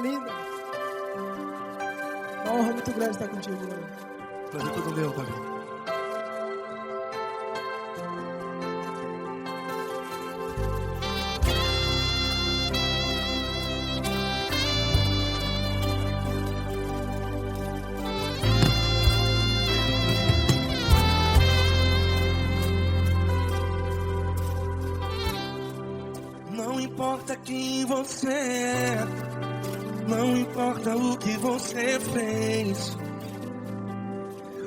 linda. Uma honra muito grande estar contigo hoje. Prazer todo meu, Pai. Não importa quem você é, não importa o que você fez,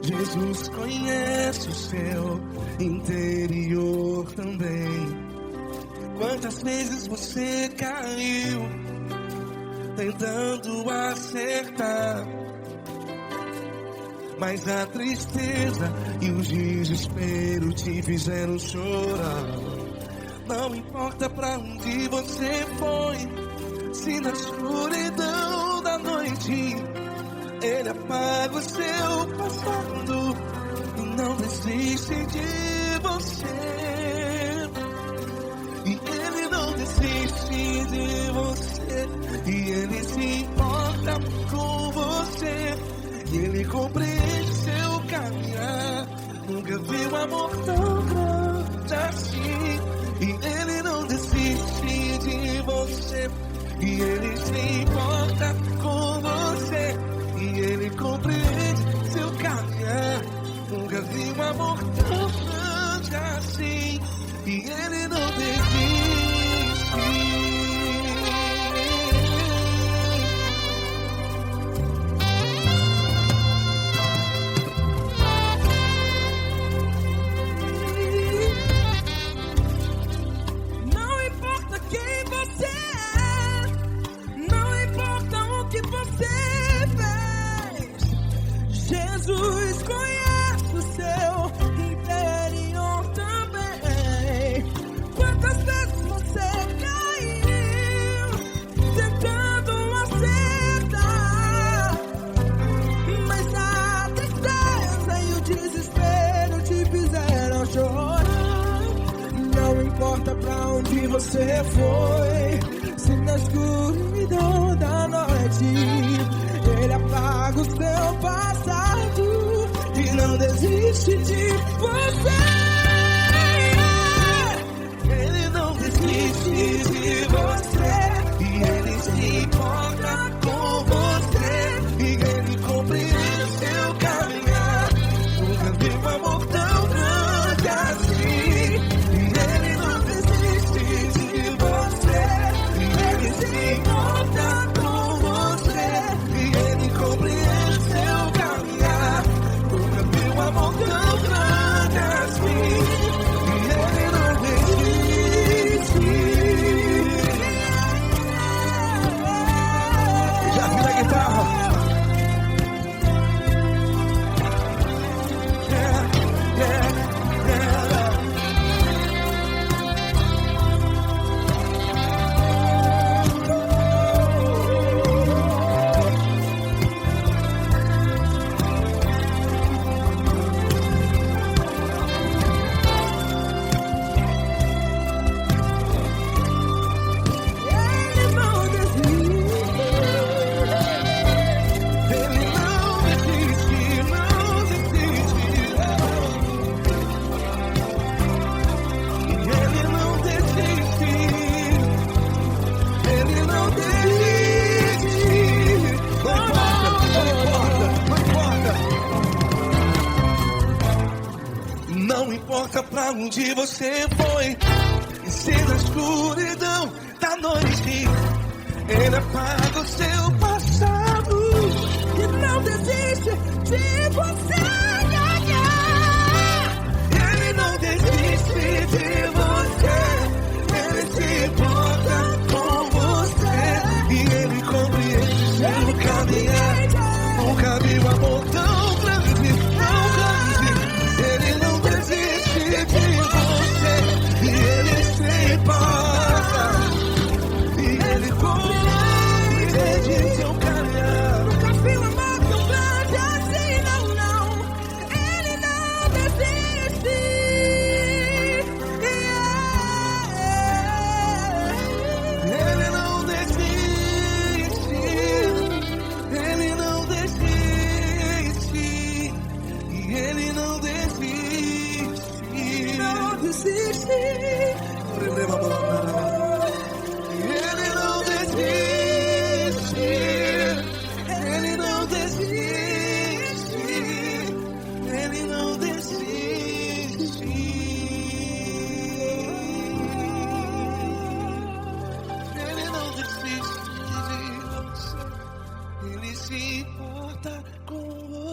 Jesus conhece o seu interior também. Quantas vezes você caiu tentando acertar, mas a tristeza e o desespero te fizeram chorar. Não importa pra onde você foi, se na escuridão da noite Ele apaga o seu passado e não desiste de você. E Ele não desiste de você, e Ele se importa com você, e Ele compreende seu caminhar. Nunca vi um amor tão grande assim. E Ele não desiste de você, e Ele se importa com você, e Ele compreende seu caminhar. Nunca vi um amor tão grande assim, e Ele não desiste. Jesus conhece o seu interior também. Quantas vezes você caiu tentando acertar, mas a tristeza e o desespero te fizeram chorar. Não importa pra onde você foi, se na escuridão da noite Ele apaga o seu passado e não desiste de você. Ele não desiste de você, e Ele se importa com você, e Ele compreende seu caminhar. Nunca vi um amor tão grande assim. E Ele não desiste de você, e Ele se importa com você, e Ele compreende seu caminhar. Nunca vi um amor tão grande assim. E Ele não desiste. Já vi na guitarra. Não importa pra onde você foi, e se na escuridão da noite Ele apaga o seu passado E não desiste de você. Ele não desiste de você, Ele se importa com você, e Ele compreende seu caminhar. Nunca vi um amor tão grande, tão grande. Ele não desiste de você, e Ele se importa, e Ele compreende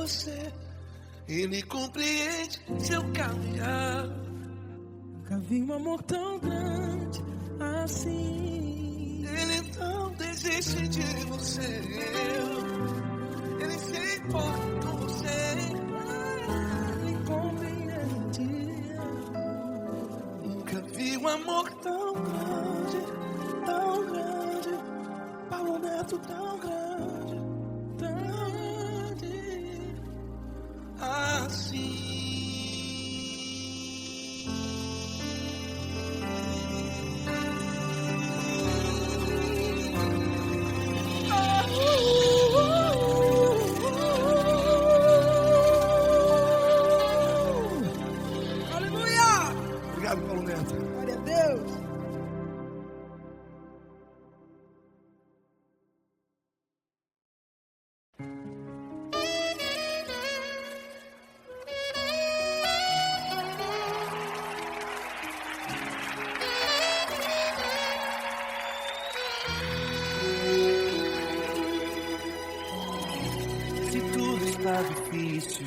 você. Ele compreende seu caminhar. Nunca vi um amor tão grande assim. Ele não desiste de você. Ele se importa com você. Ele compreende. Nunca vi um amor tão grande, tão grande. Paulo Neto tão grande, assim. Aleluia! Obrigado, Paulo Neto. Glória a Deus. Se tudo está difícil,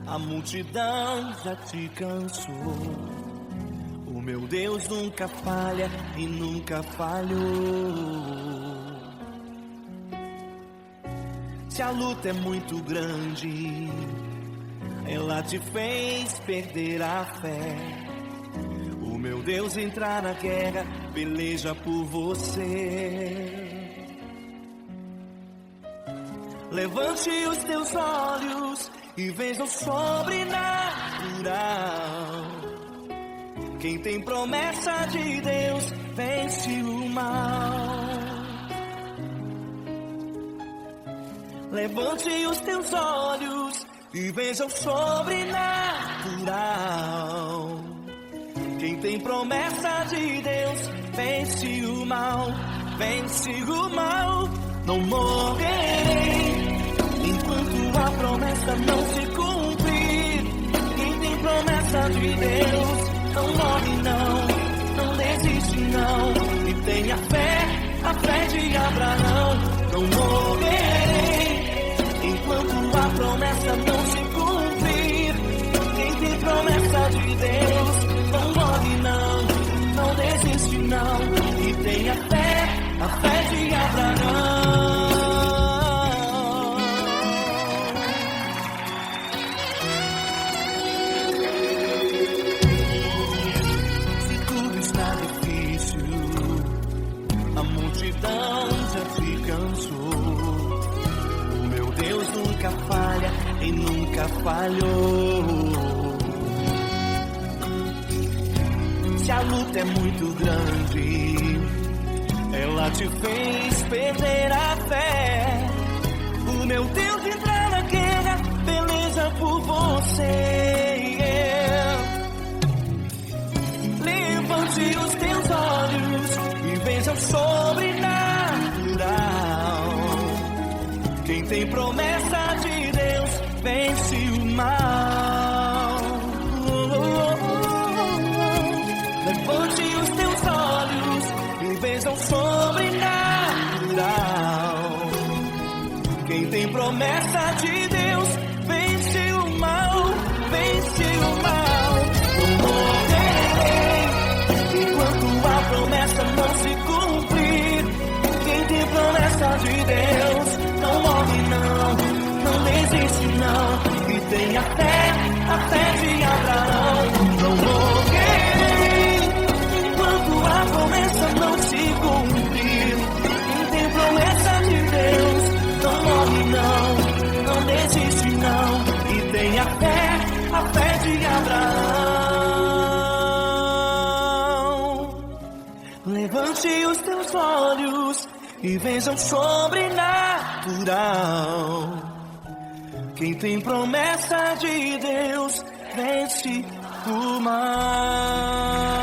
a multidão já te cansou. O meu Deus nunca falha e nunca falhou. Se a luta é muito grande, ela te fez perder a fé. O meu Deus entrar na guerra, peleja por você. Levante os teus olhos e veja o sobrenatural. Quem tem promessa de Deus vence o mal. Levante os teus olhos e veja o sobrenatural. Quem tem promessa de Deus vence o mal, vence o mal. Não morrerei enquanto a promessa não se cumprir. Quem tem promessa de Deus não morre não, não desiste não. E tenha fé, a fé de Abraão. Não morrerei enquanto a promessa não se cumprir. Quem tem promessa de Deus não morre não, não desiste não. E tenha fé, a fé de Abraão. Se tudo está difícil, a multidão já te cansou. O meu Deus nunca falha e nunca falhou. Se a luta é muito grande, ela te fez perder a fé. O meu Deus entrar na guerra, beleza por você. Levante os teus olhos e veja o sobrenatural. Quem tem promessa de Deus vence o mal. Levante os teus olhos e veja o sobrenatural. Quem tem promessa de Deus vence o mal, vence o mal. Não morrerei enquanto a promessa não se cumprir. Quem tem promessa de Deus não morre não, não desiste não. E tenha fé, a fé de Abraão. Não morrerei enquanto a promessa não se cumprir. Quem tem promessa de Deus não morre não, não desiste não. E tenha fé, a fé de Abraão. Levante os teus olhos e veja o sobrenatural. Quem tem promessa de Deus vence o mal.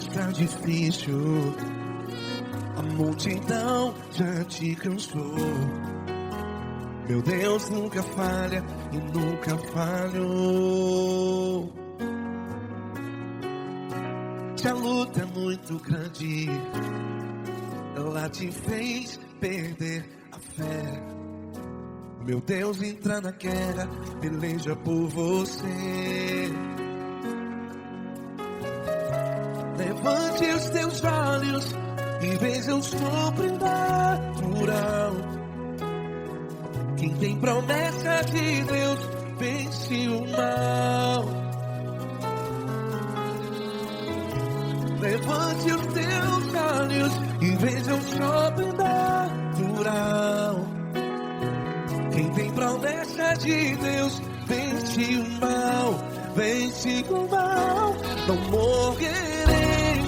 está difícil, a multidão já te cansou. Meu Deus nunca falha e nunca falhou. Se a luta é muito grande, ela te fez perder a fé. Meu Deus entra na guerra, peleja por você. Levante os teus olhos e veja o sobrenatural. Quem tem promessa de Deus vence o mal. Levante os teus olhos e veja o sobrenatural. Quem tem promessa de Deus vence o mal, vence o mal. Não morrerei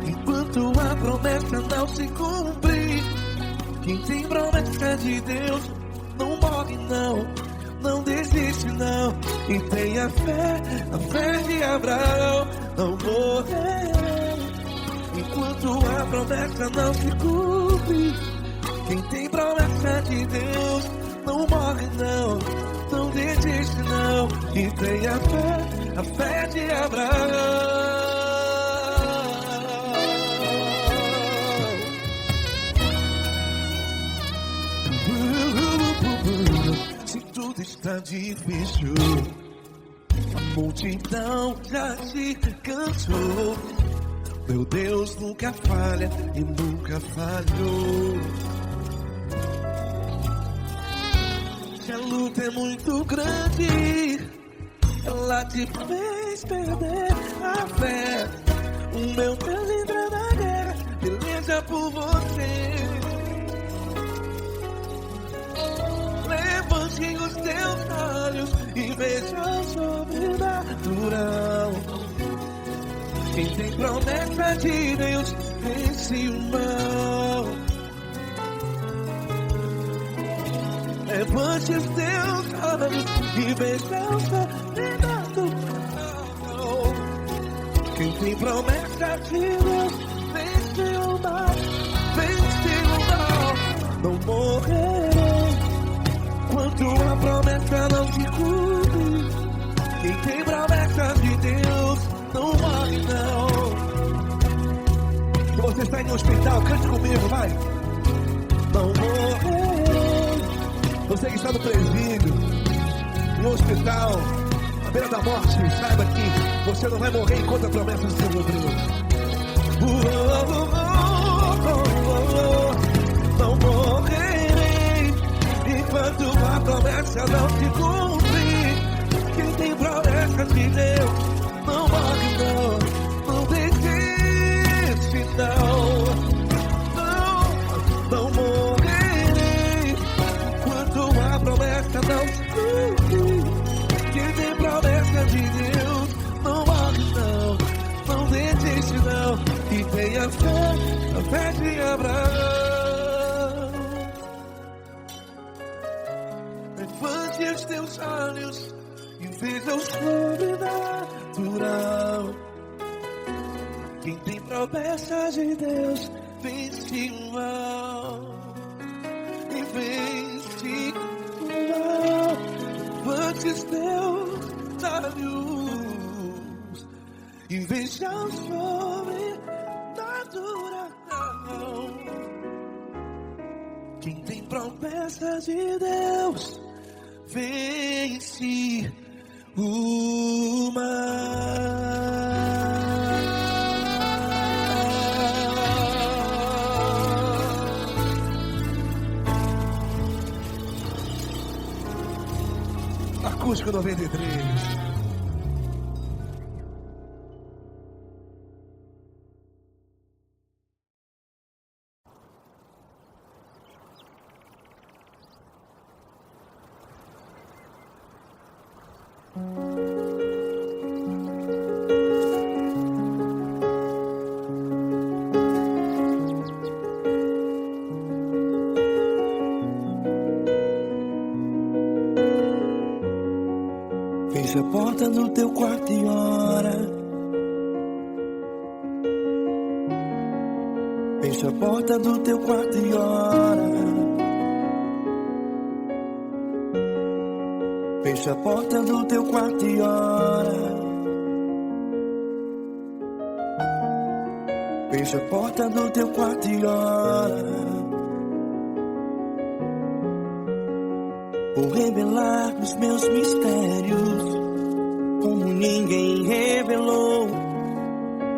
enquanto a promessa não se cumprir. Quem tem promessa de Deus não morre não, não desiste não. E tenha fé, a fé de Abraão. Não morrerei enquanto a promessa não se cumpre. Quem tem promessa de Deus não morre não, não desiste não. E tenha fé, a fé de Abraão. Se tudo está difícil, a multidão já se cansou. Meu Deus nunca falha e nunca falhou. Se a luta é muito grande, ela te fez perder a fé. O meu Deus entra na guerra, peleja por você. Levante os teus olhos e veja o sobrenatural. Quem tem promessa de Deus vence o mal. Levante os teus olhos e veja o sobrenatural. Quem tem promessa de Deus vence o mal, vence o mal. Não morrerei enquanto a promessa não se cumpre. Quem tem promessa de Deus não morre não. Se você está em um hospital, cante comigo, vai. Não morrerei. Você que está no presídio, no hospital, à beira da morte, saiba que você não vai morrer enquanto a promessa se cumprir. Não morrerei enquanto a promessa não se cumprir. Quem tem promessa de Deus não morre não, não desiste não. Não morrerei enquanto a promessa não se cumprir. Quem tem promessa de Deus não morre não, não desiste não. E tenha fé, a fé de Abraão. Levante os teus olhos e veja o sobrenatural. Quem tem promessa de Deus vence o mal, e vence o mal. Levante os teus olhos e veja o sobrenatural. Quem tem promessa de Deus vence o mal. Acústico 93. Feche a porta do teu quarto e ora. Fecha a porta do teu quarto e ora. Fecha a porta do teu quarto e ora. Fecha a porta do teu quarto e ora. Vou revelar os meus mistérios como ninguém revelou.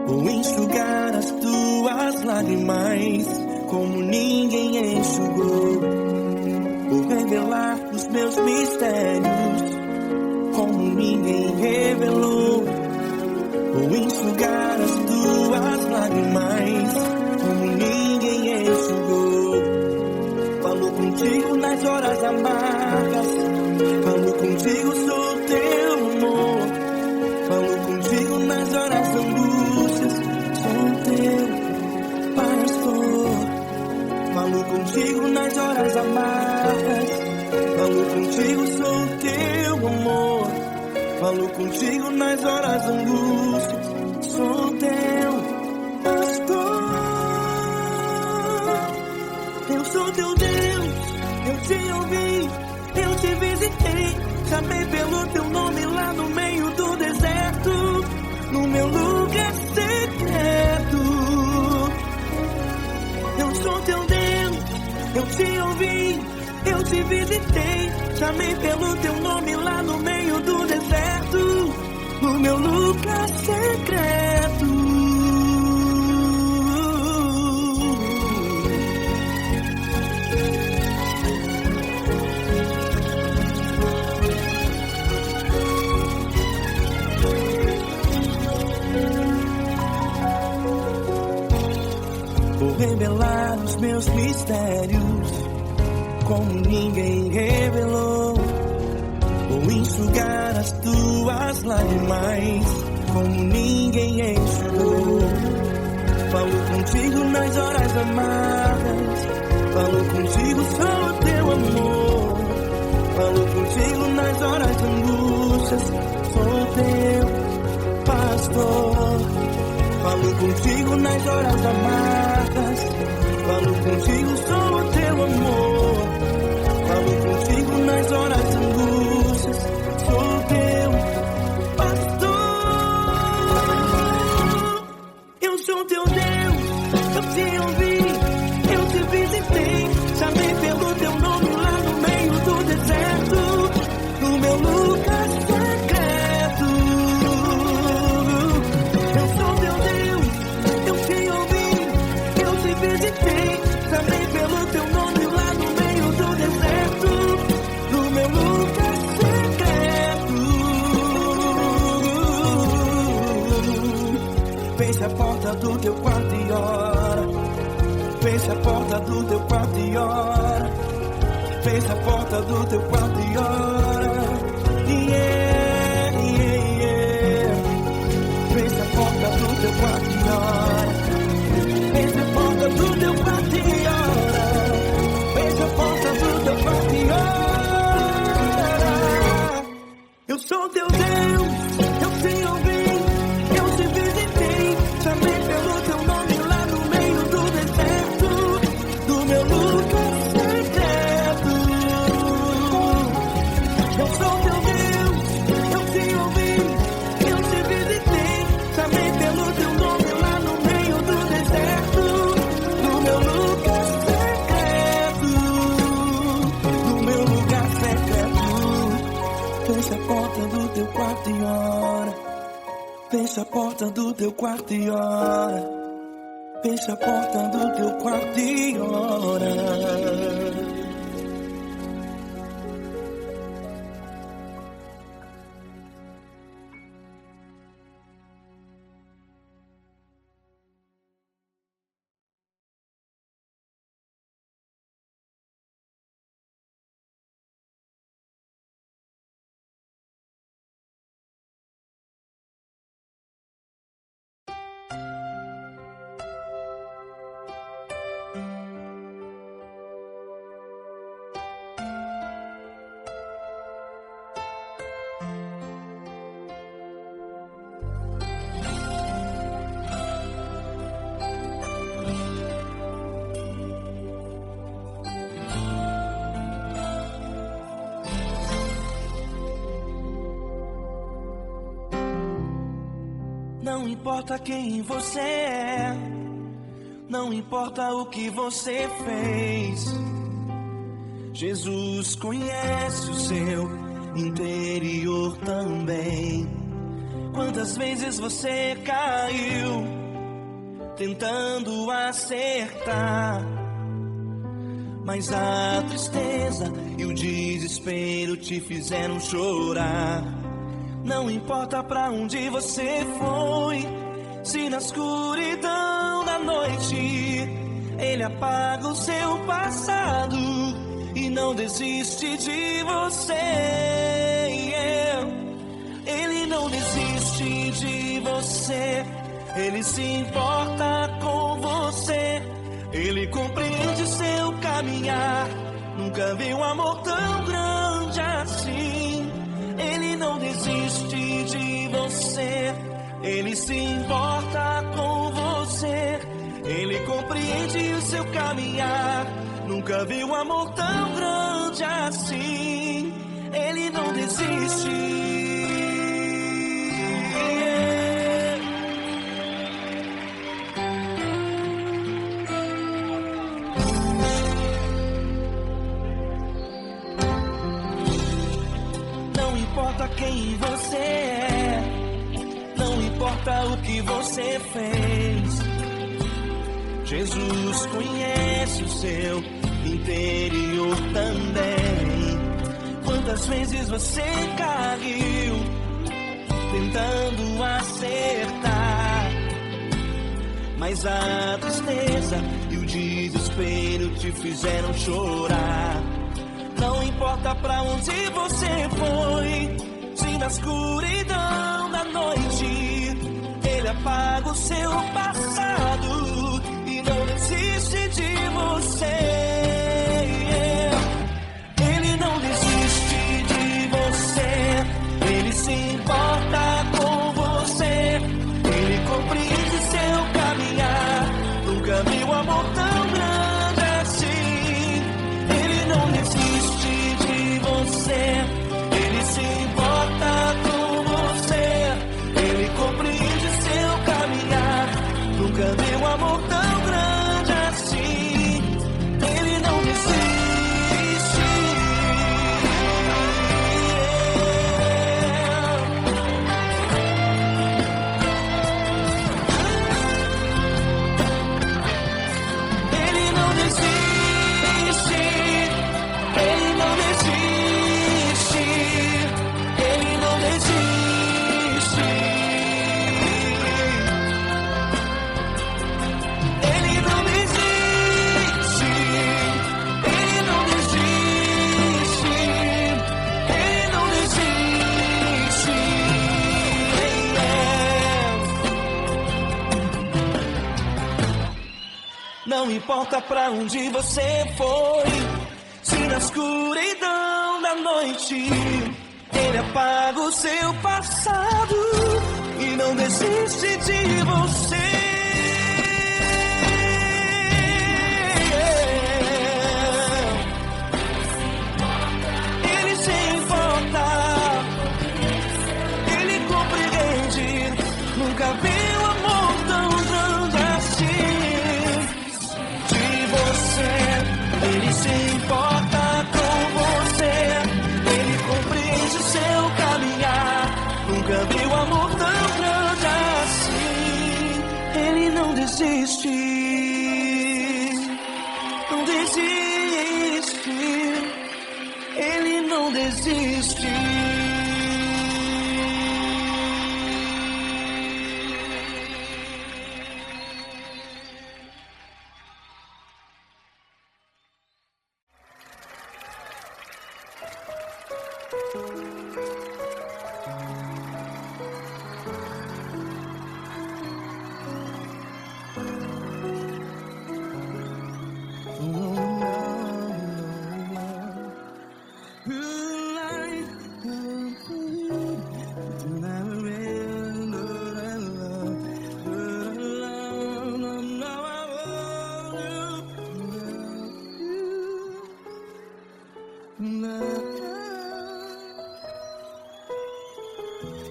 Vou enxugar as tuas lágrimas como ninguém enxugou. Vou revelar os meus mistérios como ninguém revelou. Vou enxugar as tuas lágrimas como ninguém enxugou. Falo contigo nas horas amargas, falo contigo, sou teu amor. Falo contigo nas horas da angústias, sou teu pastor. Falo contigo nas horas amargas, falo contigo, sou teu amor. Falo contigo nas horas da angústias, sou teu pastor. Eu sou teu Deus, eu te ouvi, eu te visitei. Chamei pelo teu nome lá no meio do deserto, no meu lugar secreto. Eu sou teu Deus, eu te ouvi, eu te visitei. Chamei pelo teu nome lá no meio do deserto, no meu lugar secreto. Vou revelar os meus mistérios como ninguém revelou. Vou enxugar as tuas lágrimas como ninguém enxugou. Falo contigo nas horas amargas, falo contigo, sou teu amor. Falo contigo nas horas de angústias, sou teu pastor. Falo contigo nas horas amargas, falo contigo, sou teu amor. Falo contigo nas horas de angústias, sou teu pastor. Eu sou teu Deus, eu te ouvi, eu te visitei. Chamei pelo teu nome lá no meio do deserto, no meu lugar secreto. Eu sou teu Deus, eu te ouvi, eu te visitei. Chamei pelo teu nome lá no meio do deserto, no meu lugar secreto. Fecha a porta do teu quarto e ora. Fecha a porta do teu quarto e ora. Fecha a porta do teu quarto e ora. Yeah, yeah, yeah. Fecha a porta do teu quarto e ora. Fecha a porta do teu quarto e ora. Fecha a porta do teu quarto e ora. Eu sou teu Deus, eu te ouvi, eu te visitei. Chamei pelo teu nome lá no meio do deserto, do meu lugar secreto. Eu sou teu Deus, eu te ouvi, eu te visitei. Chamei pelo teu nome lá no meio do deserto, do meu lugar secreto, do meu lugar secreto. Fecha a porta do teu quarto e ora. Fecha a porta do teu quarto e ora. Fecha a porta do teu quarto e ora. Não importa quem você é, não importa o que você fez, Jesus conhece o seu interior também. Quantas vezes você caiu tentando acertar, mas a tristeza e o desespero te fizeram chorar. Não importa pra onde você foi, se na escuridão da noite Ele apaga o seu passado e não desiste de você. Ele não desiste de você, Ele se importa com você, Ele compreende seu caminhar. Nunca vi um amor tão grande assim. Ele não desiste de você, Ele se importa com você, Ele compreende o seu caminhar. Nunca vi um amor tão grande assim. Ele não desiste. Não importa quem você é, não importa o que você fez, Jesus conhece o seu interior também. Quantas vezes você caiu tentando acertar, mas a tristeza e o desespero te fizeram chorar. Não importa pra onde você foi, se na escuridão da noite Ele apaga o seu passado e não desiste de você. Ele não desiste de você, Ele se importa com você, Ele compreende seu caminhar. Nunca vi um amor tão grande assim. Ele não desiste de você, Ele se importa com você, Ele compreende seu caminhar. Nunca vi um amor tão grande assim. Ele não desiste. Ele não desiste. Ele não desiste. Ele não desiste. Ele não desiste. Ele não desiste. Ele não desiste. Não importa pra onde você foi, se na escuridão da noite Ele apaga o seu passado e não desiste de você. Ele se importa, Ele compreende. Nunca vi um amor tão grande assim. De você, Ele se importa com você, Ele compreende seu caminhar. Nunca vi um amor tão grande assim. Ele não desiste, não desiste. Ele não desiste.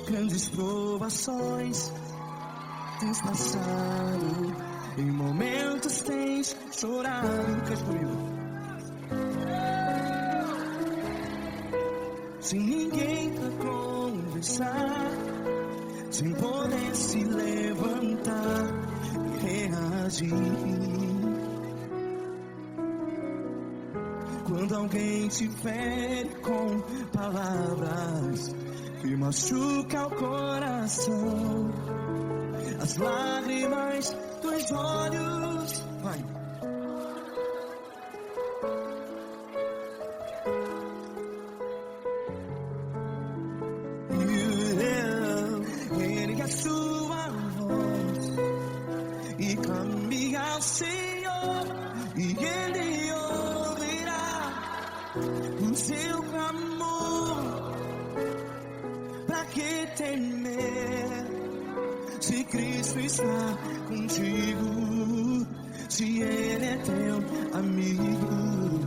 Grandes provações tens passado, em momentos tens chorado. Cante comigo. Sem ninguém pra conversar, sem poder se levantar e reagir. Quando alguém te fere com palavras que machuca o coração, as lágrimas dos olhos, vai. Ergue a sua voz e clame ao Senhor, e Ele ouvirá o seu clamor. Pra que temer, se Cristo está contigo, se Ele é teu amigo?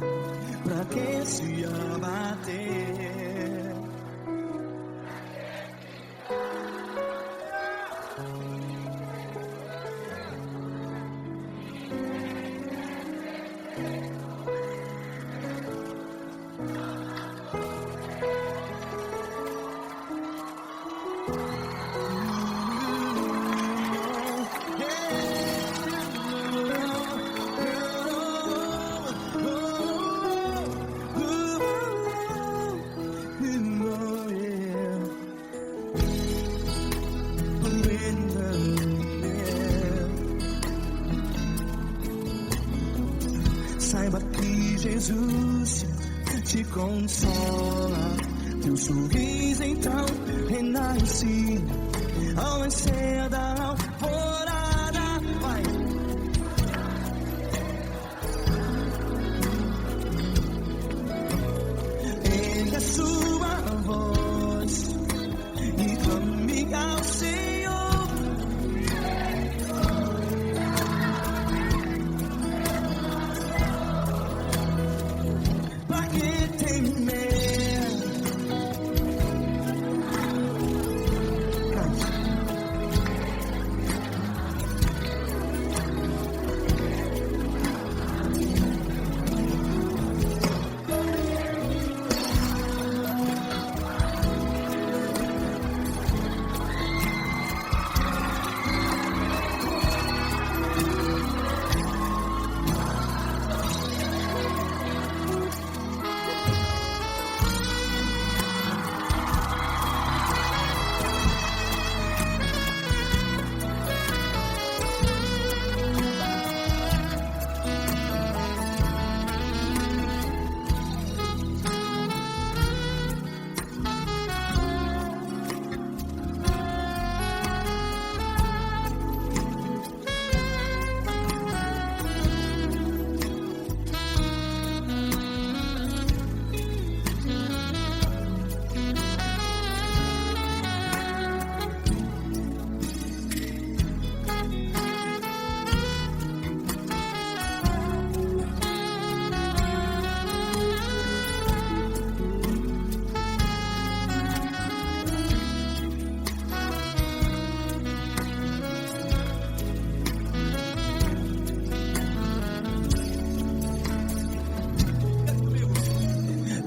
Pra que se abater? Saiba que Jesus te consola, teu sorriso então renasce ao nascer da alvorada. Vai. Ergue a sua voz e clame ao Senhor.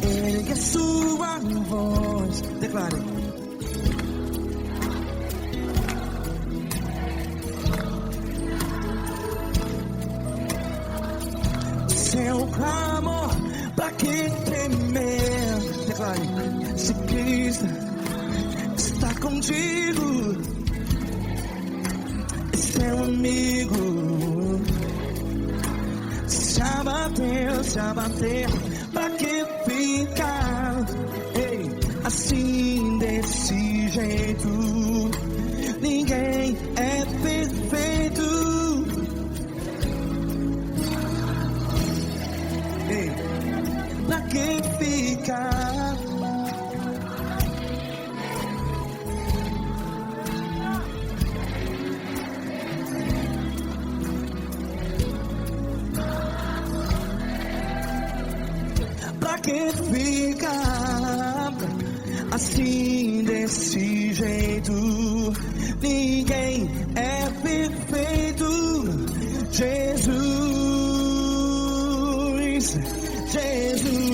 Ergue a sua voz, declare. Seu clamor, pra que temer? Declare. Se Cristo está contigo, seu amigo. Se abater, pra que ficar, ei, assim desse jeito? Ninguém é perfeito. Ei, pra que ficar? Pra que ficar assim desse jeito? Ninguém é diz Jesus.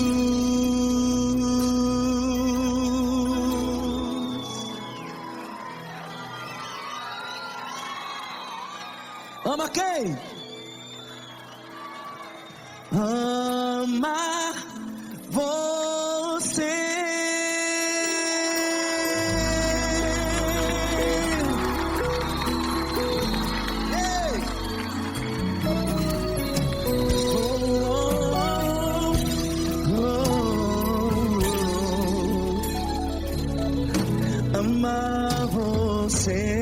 Ama quem? Ama você. Ei! Ama você.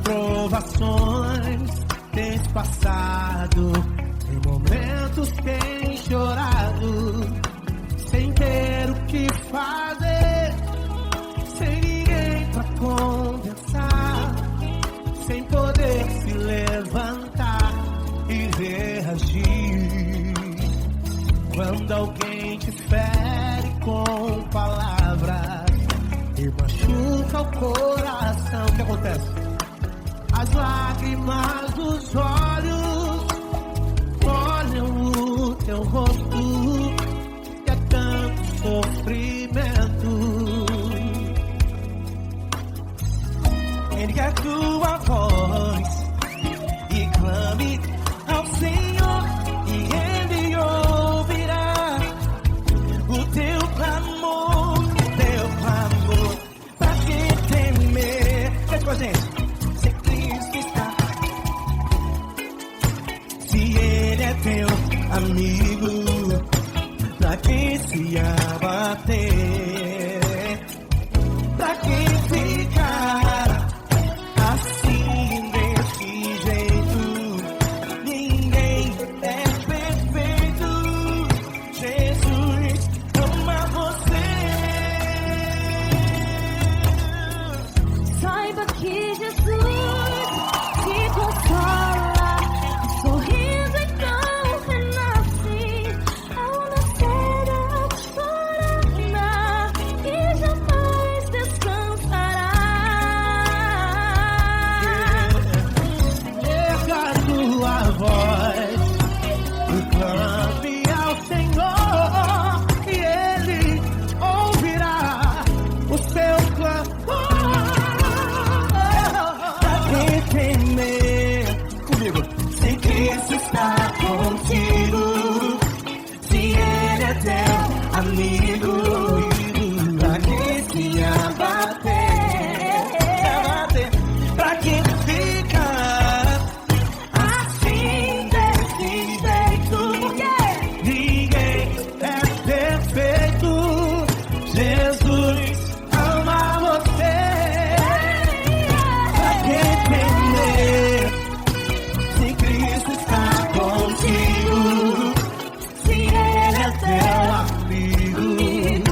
Provações tens passado, em momentos tens chorado, sem ter o que fazer, sem ninguém pra conversar, sem poder se levantar e reagir. Quando alguém te fere com palavras e machuca o coração, o que acontece? As lágrimas dos olhos molham o teu rosto, e é tanto sofrimento. Ergue a tua voz e clame ao Senhor, e Ele ouvirá o teu clamor, pra que temer? Faz com a gente. Teu amigo, pra que se abater? Pra que ficar assim desse jeito? Ninguém é perfeito. Jesus ama você. Saiba que Jesus te consola, sorrindo então. Amigo, pra que se abater? Pra que ficar assim desse jeito? Porque ninguém é perfeito. Jesus ama você. Pra que temer se Cristo está contigo? Se Ele é teu amigo.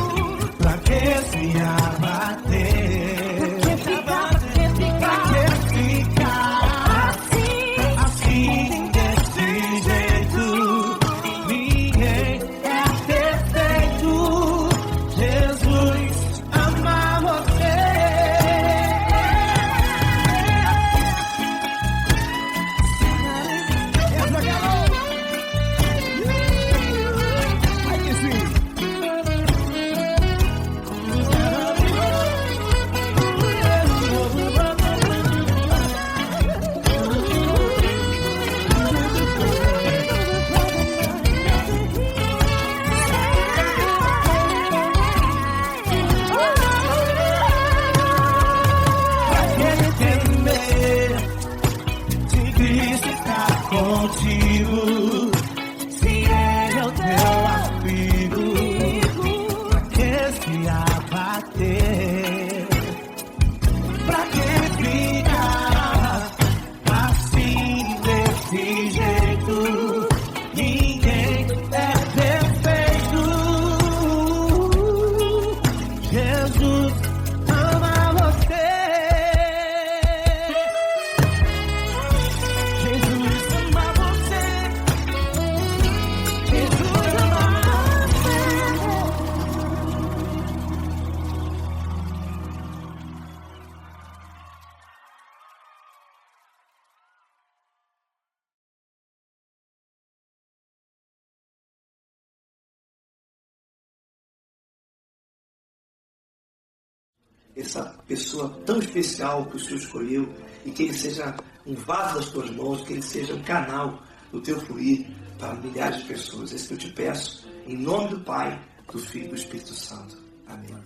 essa pessoa tão especial que o Senhor escolheu, e que ele seja um vaso das tuas mãos, que ele seja um canal do teu fluir para milhares de pessoas. É isso que eu te peço, em nome do Pai, do Filho e do Espírito Santo. Amém.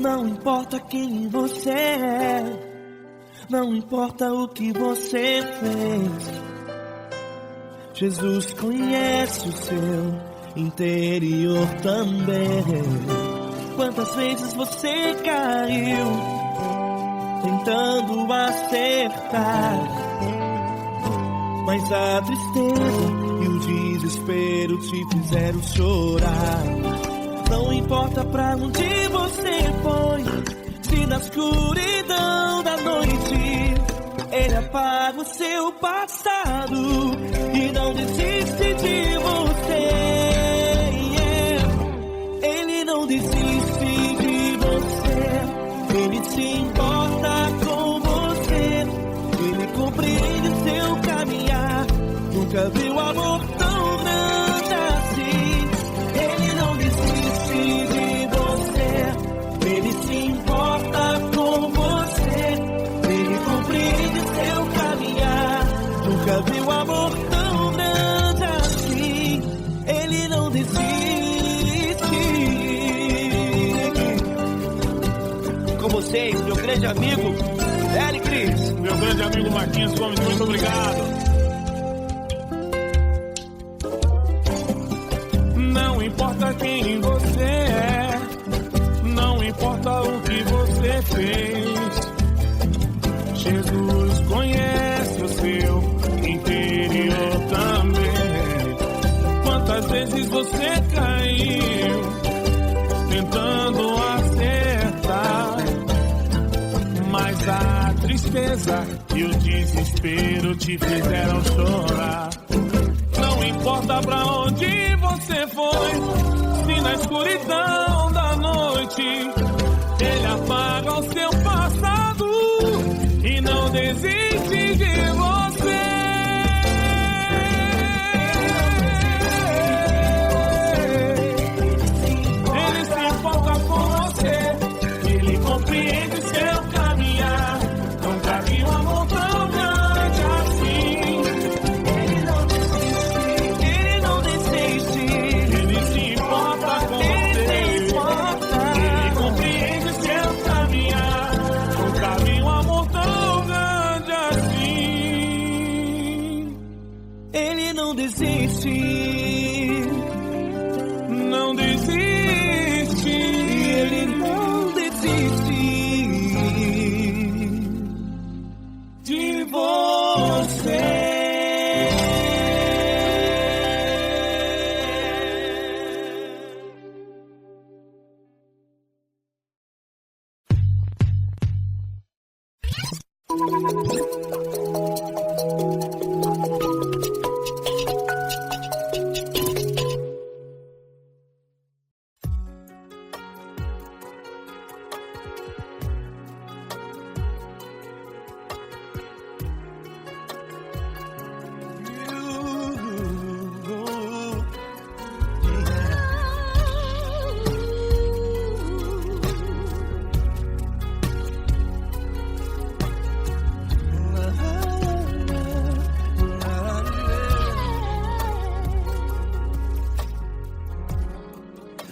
Não importa quem você é, não importa o que você fez, Jesus conhece o seu interior também. Quantas vezes você caiu tentando acertar, mas a tristeza e o desespero te fizeram chorar. Não importa pra onde você foi, se na escuridão da noite Ele apaga o seu passado e não desiste de você. Ele não desiste de você, Ele se importa com você, Ele compreende seu caminhar. Nunca viu amor tão grande assim. Ele não desiste de você, Ele se importa com você, Ele compreende seu caminhar. Nunca viu amor tão grande assim. Ele não desiste. Com vocês, meu grande amigo Eli Cris. Meu grande amigo Marquinhos Gomes, muito obrigado. Não importa quem você é, não importa o que você fez, Jesus conhece o seu interior também. Quantas vezes você caiu tentando acertar, mas a tristeza e o desespero te fizeram chorar. Não importa pra onde você foi, se na escuridão da noite Ele apaga o seu passado e não desiste de você. Ele se importa com você, Ele compreende seu caminhar. Nunca vi um amor tão grande assim. Ele não desiste, Ele se importa com você, Ele compreende seu caminhar. Nunca vi um amor tão grande assim. Ele não desiste, Não desiste, Ele não desiste de você.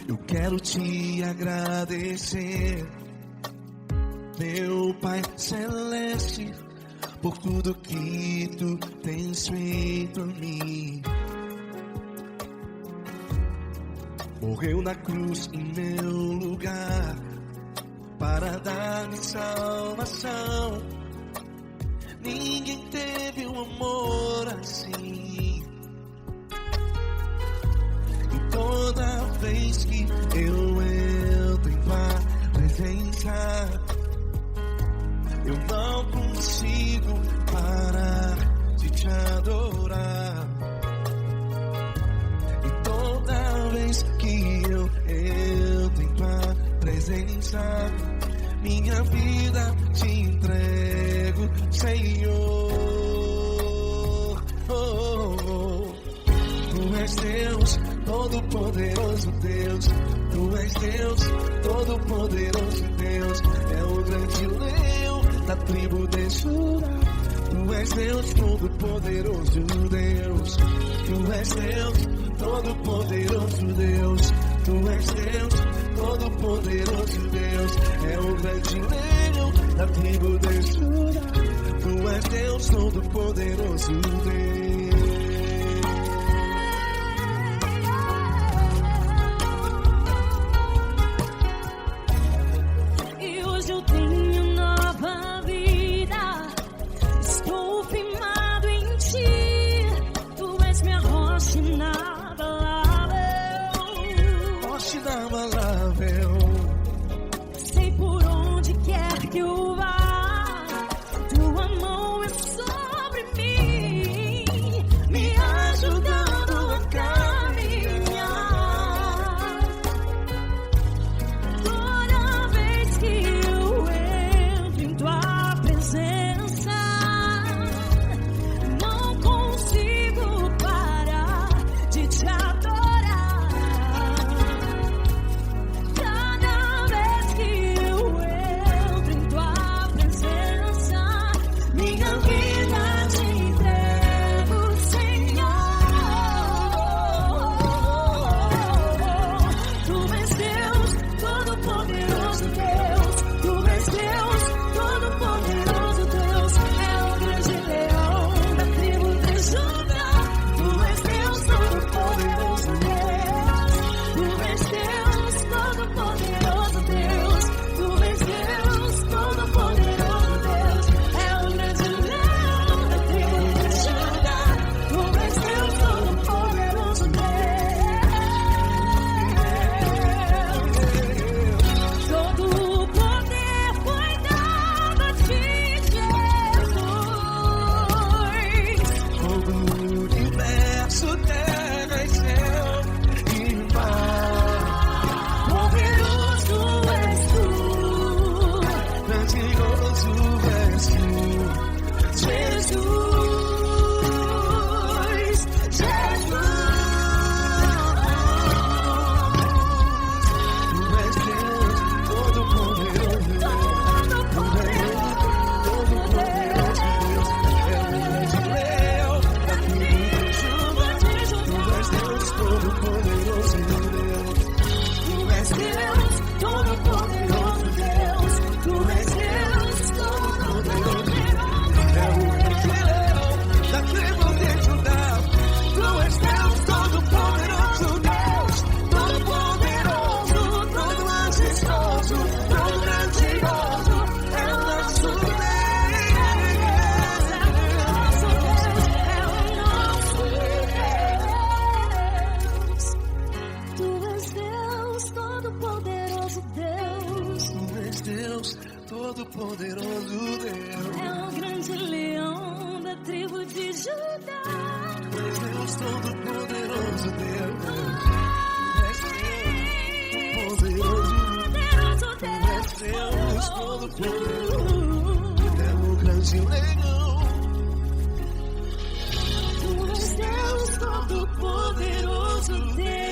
Eu quero te agradecer, meu Pai Celeste, por tudo que Tu tens feito a mim. Morreu na cruz em meu lugar para dar-me salvação. Ninguém teve um amor assim. E toda vez que eu entro em Tua presença, quem sabe. Minha vida te entrego, Senhor. Tu és Deus, todo-poderoso Deus. Tu és Deus, todo-poderoso Deus. É o grande leão da tribo de Judá. Tu és Deus, todo-poderoso Deus. Tu és Deus, todo-poderoso Deus. Tu és Deus, todo-poderoso Deus. É o grande leão da tribo de Judá. Tu és Deus, todo-poderoso Deus. Todo-Poderoso Deus. É o grande leão da tribo de Judá. Deus Todo-Poderoso Deus. Deus Todo-Poderoso. É o grande leão. Tu és Deus Todo-Poderoso Deus.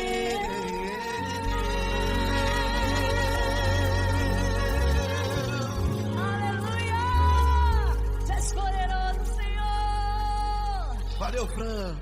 Valeu, Fran.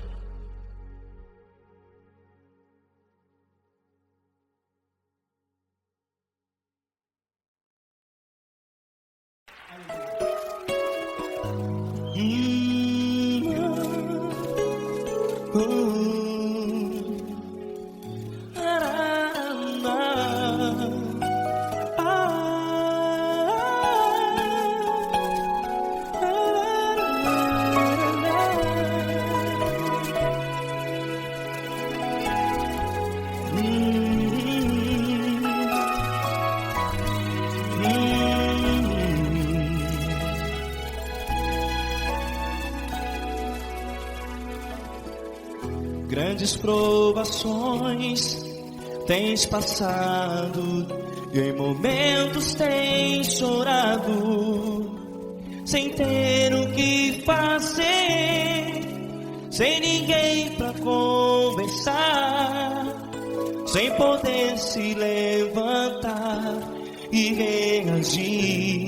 Grandes provações tens passado e em momentos tem chorado, sem ter o que fazer, sem ninguém pra conversar, sem poder se levantar e reagir.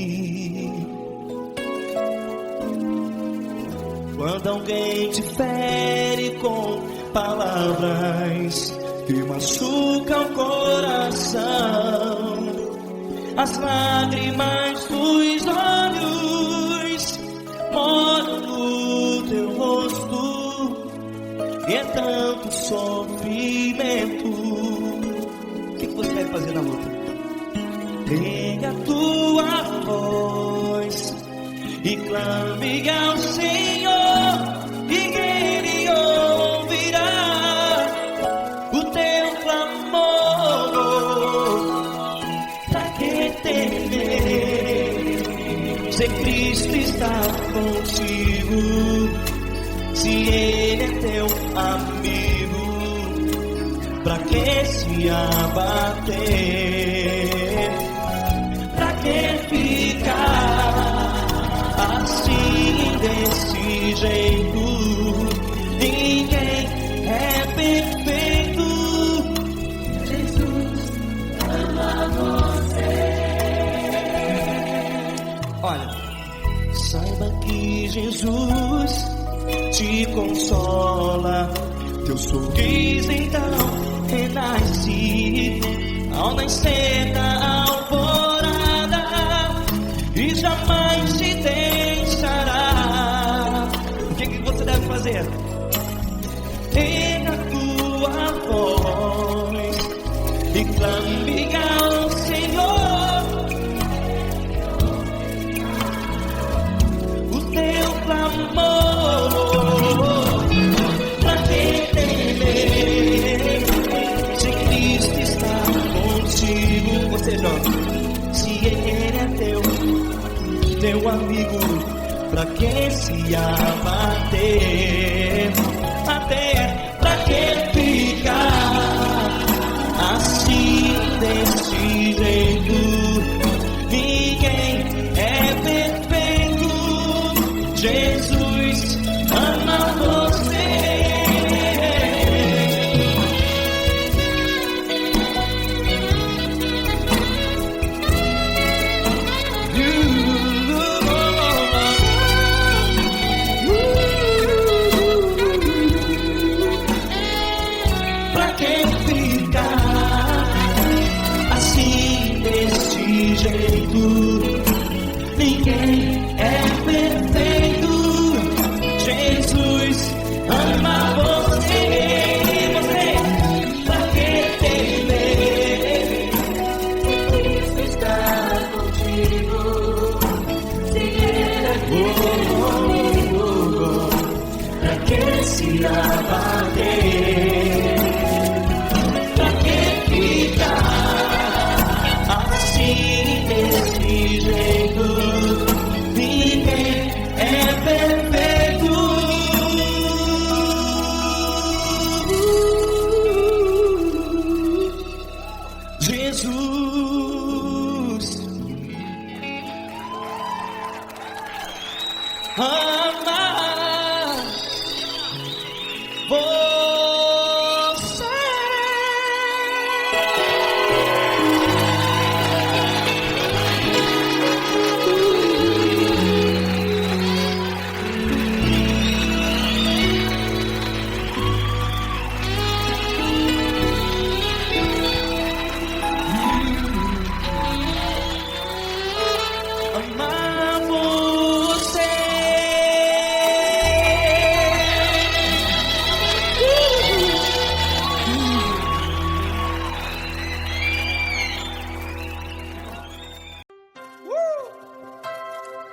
Quando alguém te fere com palavras que machucam o coração, as lágrimas dos olhos moram no teu rosto, e é tanto sofrimento. O que você deve fazer na luta? Pega a tua voz e clame ao Senhor, e Ele ouvirá o teu clamor. Pra que temer, se Cristo está contigo, se Ele é teu amigo? Pra que se abater? Pra que ficar assim desse jeito? Ninguém é perfeito. Jesus ama você. Olha, saiba que Jesus te consola, teu sorriso então renasce ao nascer da alvorada, e jamais te deixará. O que você deve fazer? Pega a tua voz e clame ao Senhor, o teu clamor. Pra que temer, se Cristo está contigo? Ou seja, se Ele é teu amigo, pra que se abater? Até pra que ficar assim desse jeito? Ninguém é perfeito. Jesus ama você. Ninguém é perfeito. Jesus ama você. Você, pra que temer? Cristo está contigo. Se Ele é comigo, pra que se abater? Pra que ficar assim desse jeito? Ninguém é perfeito. Jesus ama você.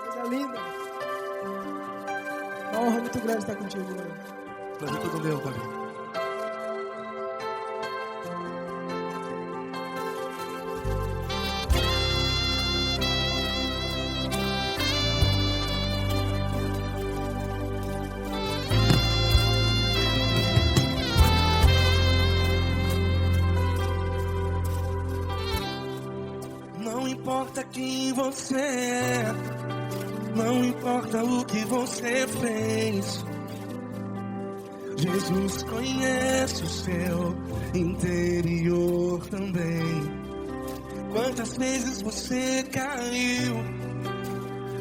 Coisa linda. Uma honra muito grande estar contigo, Lord. Prazer todo meu, Pai. importa quem você é, não importa o que você fez, Jesus conhece o seu interior também. Quantas vezes você caiu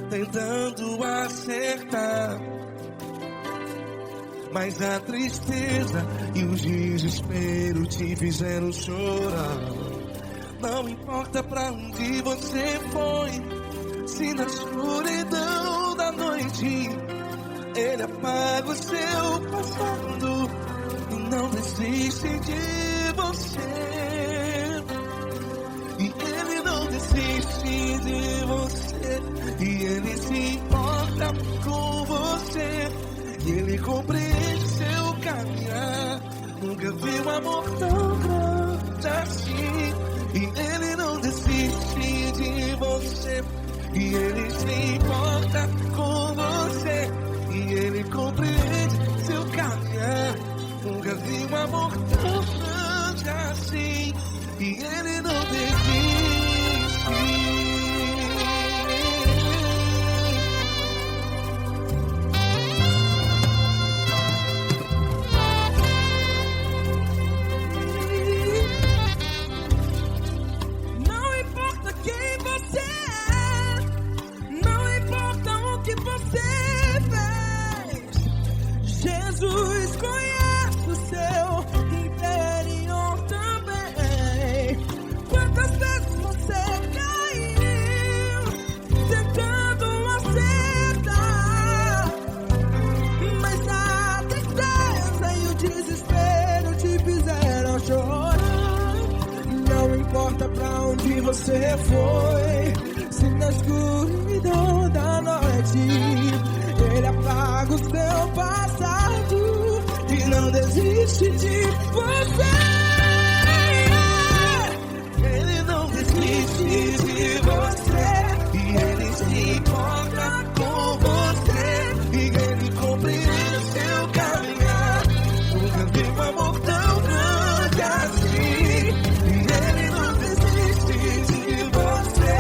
tentando acertar, mas a tristeza e o desespero te fizeram chorar. Não importa pra onde você foi, se na escuridão da noite Ele apaga o seu passado e não desiste de você. E Ele não desiste de você, e Ele se importa com você, e Ele compreende seu caminhar. Nunca vi um amor tão grande assim. E Ele não desiste de você, e Ele se importa com você, e Ele compreende seu caminhar. Nunca vi um amor tão grande assim. E Ele não desiste. Não importa quem você é, não importa o que você fez, Jesus conhece o seu interior também. Quantas vezes você caiu tentando acertar, mas a tristeza e o desespero te fizeram chorar. Não importa pra onde você foi, se na escuridão da noite Ele apaga o seu passado e não desiste de você. Ele não desiste de você, e Ele se importa com você, e Ele compreende seu caminhar. Nunca vi um amor tão grande assim. E Ele não desiste de você,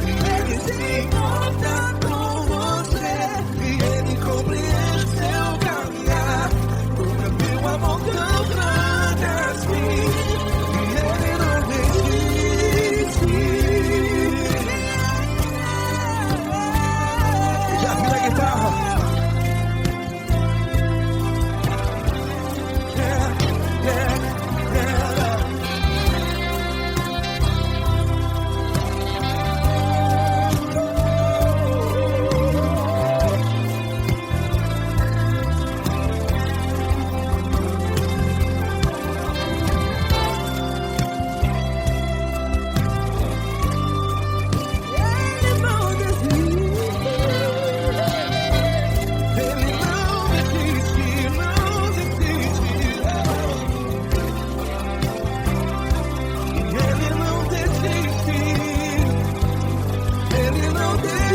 e Ele se importa com você, e Ele compreende seu caminhar. Nunca vi um amor tão grande assim. E Ele não desiste. Já vi a guitarra. Ele não desiste. Ele não desiste, não desiste. Ele não desiste. Ele não desiste.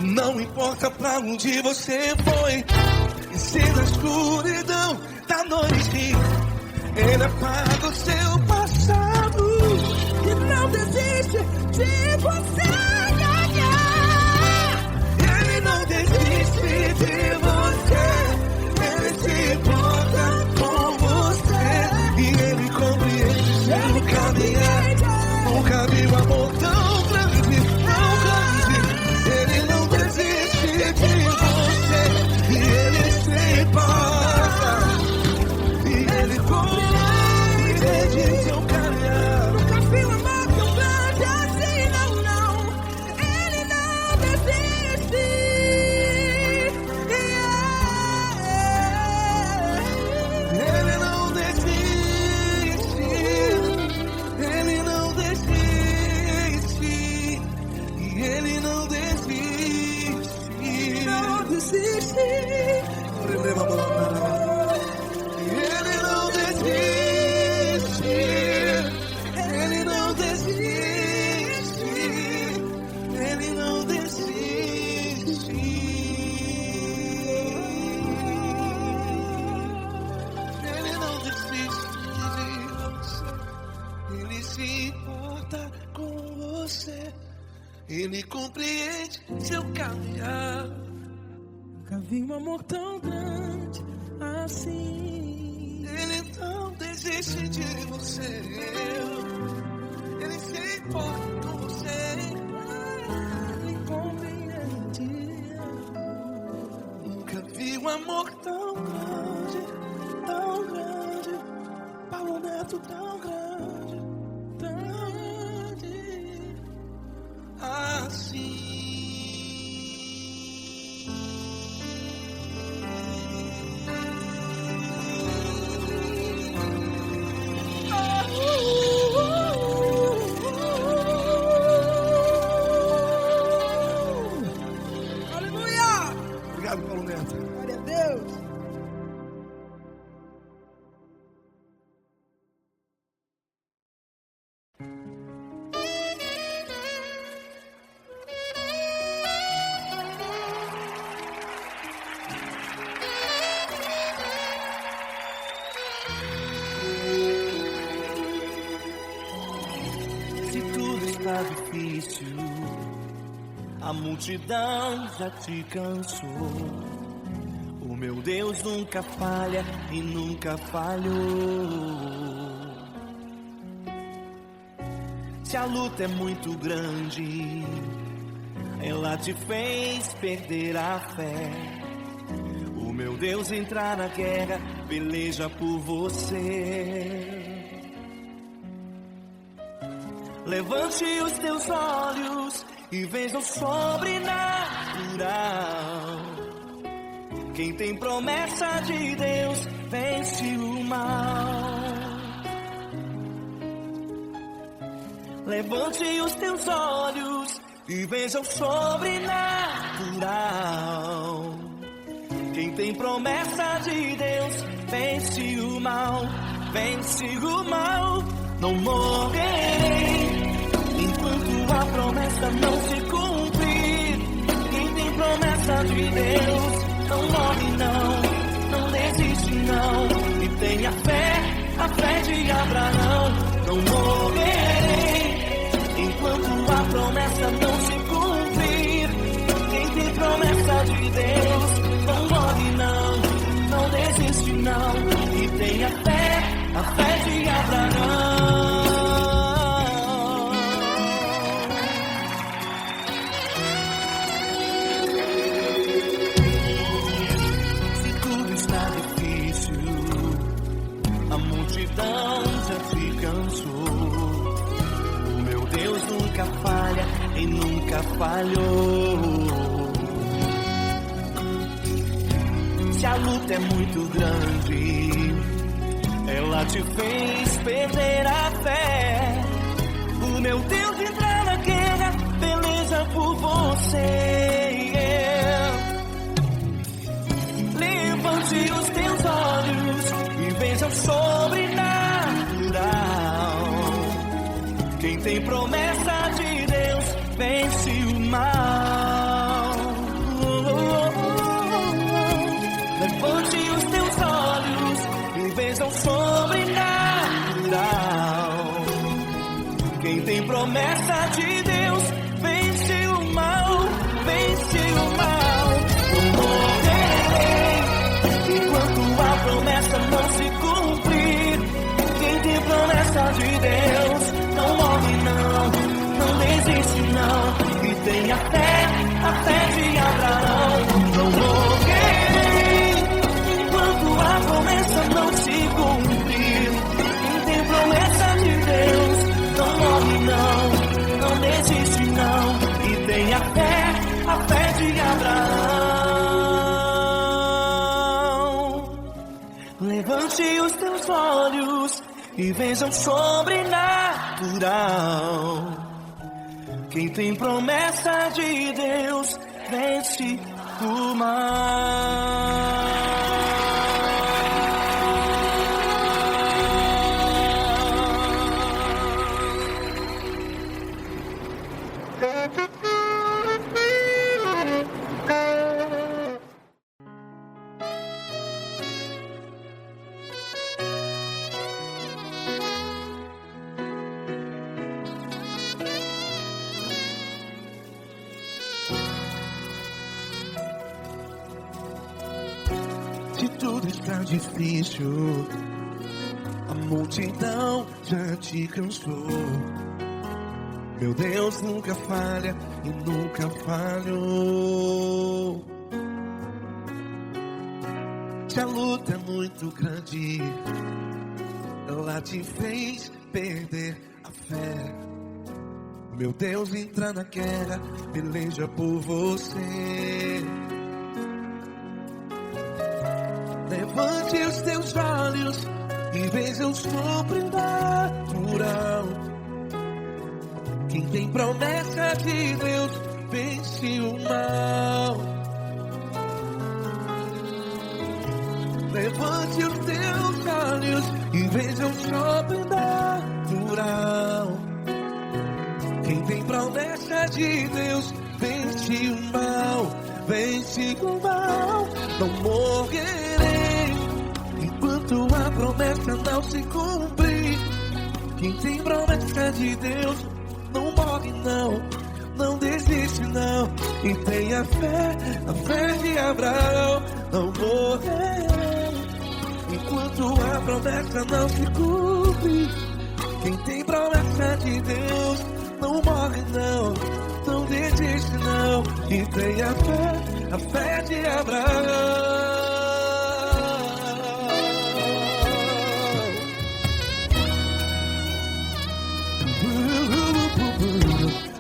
Não importa pra onde você foi, e se na escuridão da noite Ele apaga o seu passado E não desiste de você. Ele não desiste de você, Ele se importa com você, e Ele compreende seu caminhar. Nunca vi um amor tão grande, tão grande. Ele não desiste de você, e Ele se importa, e Ele compreende seu caminhar. Nunca vi um amor tão grande assim, não, não. Ele compreende seu caminhar. Nunca vi um amor tão grande assim. Ele não desiste de você. Ele se importa com você. Ele compreende. Nunca vi um amor tão grande, tão grande. Paulo Neto tão grande, tão grande assim. Aleluia! Obrigado, Paulo Neto. Glória a Deus! Se tudo está difícil, a multidão já te cansou. O meu Deus nunca falha e nunca falhou. Se a luta é muito grande, ela te fez perder a fé. O meu Deus entrar na guerra, peleja por você. Levante os teus olhos e veja o sobrenatural. Quem tem promessa de Deus vence o mal. Levante os teus olhos e veja o sobrenatural. Quem tem promessa de Deus vence o mal, vence o mal. Não morrerei enquanto a promessa não se cumprir. Quem tem promessa de Deus não morre não, não desiste não. E tenha fé, a fé de Abraão. Não morrerei enquanto a promessa não se cumprir. Quem tem promessa de Deus não morre não, não desiste não. E tenha fé, a fé de Abraão. Se tudo está difícil, a multidão já te cansou. O meu Deus nunca falha e nunca falhou. Se a luta é muito grande, ela te fez perder a fé. O meu Deus entrar na guerra, peleja por você. Levante os teus olhos e veja o sobrenatural. Quem tem promessa de Deus vence o mal. Levante os teus olhos e veja o sobrenatural. Quem tem promessa de Deus vence o mal, vence o mal. Não morrerei enquanto a promessa não se cumprir. Quem tem promessa de Deus não morre não, não desiste não. E tenha fé, a fé de Abraão. Não morrerei enquanto a promessa não se cumprir. Quem tem promessa de Deus não morre não, não desiste não. E tenha fé, a fé de Abraão. Levante os teus olhos e veja o sobrenatural. Quem tem promessa de Deus vence o mal. está difícil, a multidão já te cansou. Meu Deus nunca falha e nunca falhou. Se a luta é muito grande, ela te fez perder a fé. Meu Deus entra na guerra, peleja por você. Levante os teus olhos e veja o sobrenatural. Quem tem promessa de Deus vence o mal. Levante os teus olhos e veja o sobrenatural. Quem tem promessa de Deus vence o mal, vence o mal. Não morrerei enquanto a promessa não se cumprir. Quem tem promessa de Deus não morre não, não desiste não. E tenha fé, a fé de Abraão. Não morrerei enquanto a promessa não se cumpre. Quem tem promessa de Deus não morre não, não desiste não. E tenha fé, a fé de Abraão.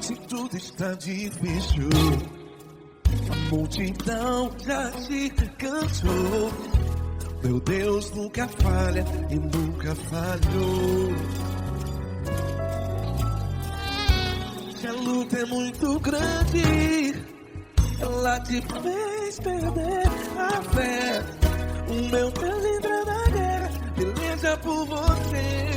Se tudo está difícil, a multidão já se cansou. Meu Deus nunca falha e nunca falhou. Se a luta é muito grande, ela te fez perder a fé. O meu Deus entra na guerra, peleja por você.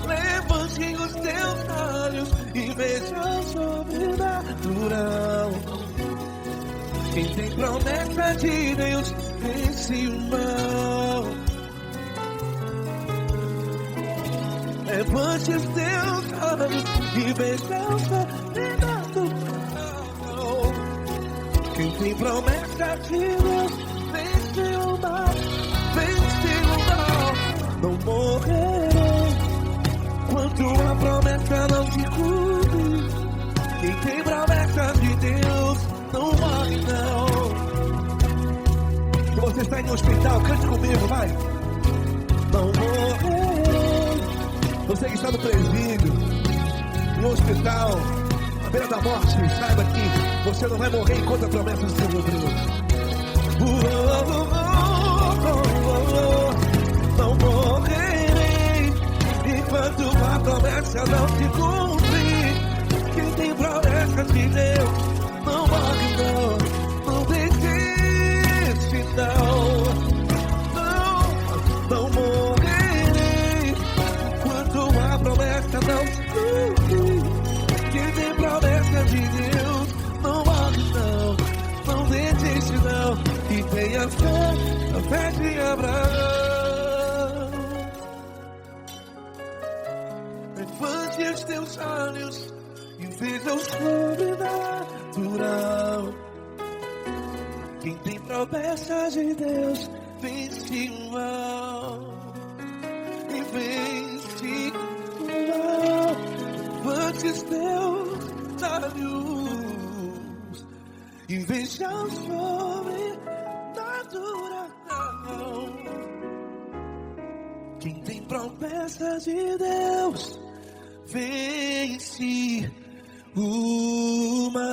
Levante os teus olhos e veja o sobrenatural. Quem tem promessa de Deus vence o mal. Levante os teus olhos e veja o sobrenatural. Quem tem promessa de Deus vence o mal, vence o mal. Não morrerei enquanto a promessa não se cumpre. Quem tem promessa de Deus não morre não. Se você está em um hospital, cante comigo, vai. Não morrerei. Você que está no presídio, no hospital, à beira da morte, saiba que você não vai morrer enquanto a promessa não se cumpriu. Não morrerei enquanto a promessa não se cumprir. Quem tem promessa de Deus não morre não, não desiste não. Não morrerei enquanto a promessa não se cumprir. Quem tem promessa de Deus não morre não, não desiste não. E tenha fé, a fé de Abraão. Levante os teus olhos e veja o sobrenatural. Quem tem promessa de Deus vence o mal, e vence o mal. Levante os teus olhos e veja o sobrenatural. Quem tem promessa de Deus vence o mal.